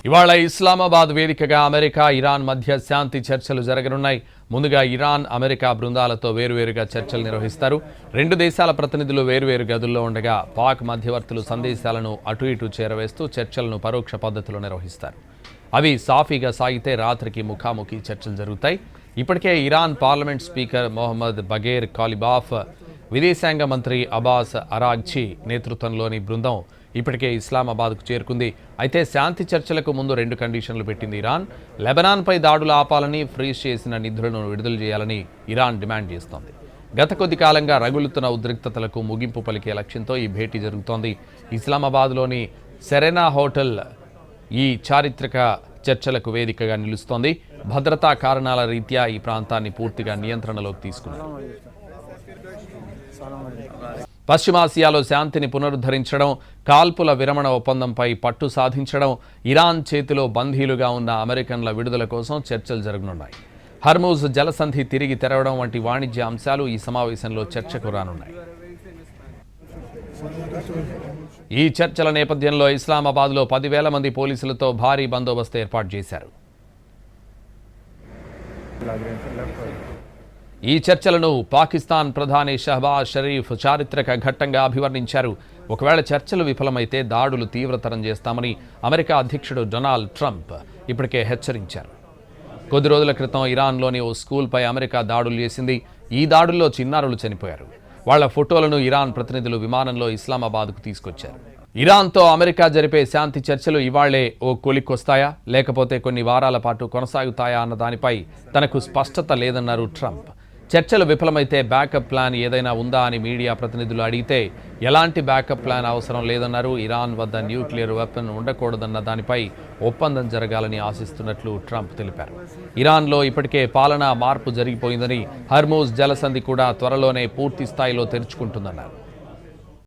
ఇవాళ ఇస్లామాబాద్ వేదికగా America Iran మధ్య శాంతి చర్చలు జరగనున్నాయి. ముందుగా ఇరాన్ అమెరికా బృందాలతో వేరువేరుగా చర్చలు నిర్వహిస్తారు. రెండు దేశాల ప్రతినిధులు వేరువేరు గదుల్లో ఉండగా పాక్ మధ్యవర్తులు సందేశాలను అటు ఇటు చేరవేస్తూ చర్చలను పరోక్ష పద్ధతిలో నిర్వహిస్తారు. అవి సాఫీగా సాగితే రాత్రికి ముఖాముఖి చర్చలు జరుగుతాయి. ఇప్పటికే ఇరాన్ పార్లమెంట్ స్పీకర్ మొహమ్మద్ బగేర్ కాలిబాఫ్, విదేశాంగ మంత్రి అబ్బాస్ అరాగ్చి నేతృత్వంలోని బృందం ఇప్పటికే ఇస్లామాబాద్కు చేరుకుంది. అయితే శాంతి చర్చలకు ముందు రెండు కండిషన్లు పెట్టింది ఇరాన్. లెబనాన్పై దాడులు ఆపాలని, ఫ్రీజ్ చేసిన నిధులను విడుదల చేయాలని ఇరాన్ డిమాండ్ చేస్తోంది. గత కొద్ది కాలంగా రగులుతున్న ఉద్రిక్తతలకు ముగింపు పలికే లక్ష్యంతో ఈ భేటీ జరుగుతోంది. ఇస్లామాబాద్లోని సెరెనా హోటల్ ఈ చారిత్రక చర్చలకు వేదికగా నిలుస్తోంది. భద్రతా కారణాల రీత్యా ఈ ప్రాంతాన్ని పూర్తిగా నియంత్రణలోకి తీసుకున్నారు. పశ్చిమాసియాలో శాంతిని పునరుద్ధరించడం, కాల్పుల విరమణ ఒప్పందంపై పట్టు సాధించడం, ఇరాన్ చేతిలో బందీలుగా ఉన్న అమెరికన్ల విడుదల కోసం చర్చలు జరగనున్నాయి. హర్మూజ్ జలసంధి తిరిగి తెరవడం వంటి వాణిజ్య అంశాలు ఈ సమావేశంలో చర్చకు రానున్నాయి. ఈ చర్చల నేపథ్యంలో ఇస్లామాబాద్లో 10,000 మంది పోలీసులతో భారీ బందోబస్తు ఏర్పాటు చేశారు. ఈ చర్చలను పాకిస్తాన్ ప్రధాని షహబాజ్ షరీఫ్ చారిత్రక ఘట్టంగా అభివర్ణించారు. ఒకవేళ చర్చలు విఫలమైతే దాడులు తీవ్రతరం చేస్తామని అమెరికా అధ్యక్షుడు డొనాల్డ్ ట్రంప్ ఇప్పటికే హెచ్చరించారు. కొద్ది రోజుల క్రితం ఇరాన్లోని ఓ స్కూల్పై అమెరికా దాడులు చేసింది. ఈ దాడుల్లో చిన్నారులు చనిపోయారు. వాళ్ల ఫోటోలను ఇరాన్ ప్రతినిధులు విమానంలో ఇస్లామాబాద్కు తీసుకొచ్చారు. ఇరాన్తో అమెరికా జరిపే శాంతి చర్చలు ఇవాళ్లే ఓ కొలిక్కొస్తాయా, లేకపోతే కొన్ని వారాల పాటు కొనసాగుతాయా అన్న దానిపై తనకు స్పష్టత లేదన్నారు ట్రంప్. చర్చలు విఫలమైతే బ్యాకప్ ప్లాన్ ఏదైనా ఉందా అని మీడియా ప్రతినిధులు అడిగితే ఎలాంటి బ్యాకప్ ప్లాన్ అవసరం లేదన్నారు. ఇరాన్ వద్ద న్యూక్లియర్ వెపన్ ఉండకూడదన్న దానిపై ఒప్పందం జరగాలని ఆశిస్తున్నట్లు ట్రంప్ తెలిపారు. ఇరాన్లో ఇప్పటికే పాలనా మార్పు జరిగిపోయిందని, హర్మూజ్ జలసంధి కూడా త్వరలోనే పూర్తి స్థాయిలో తెరుచుకుంటుందన్నారు.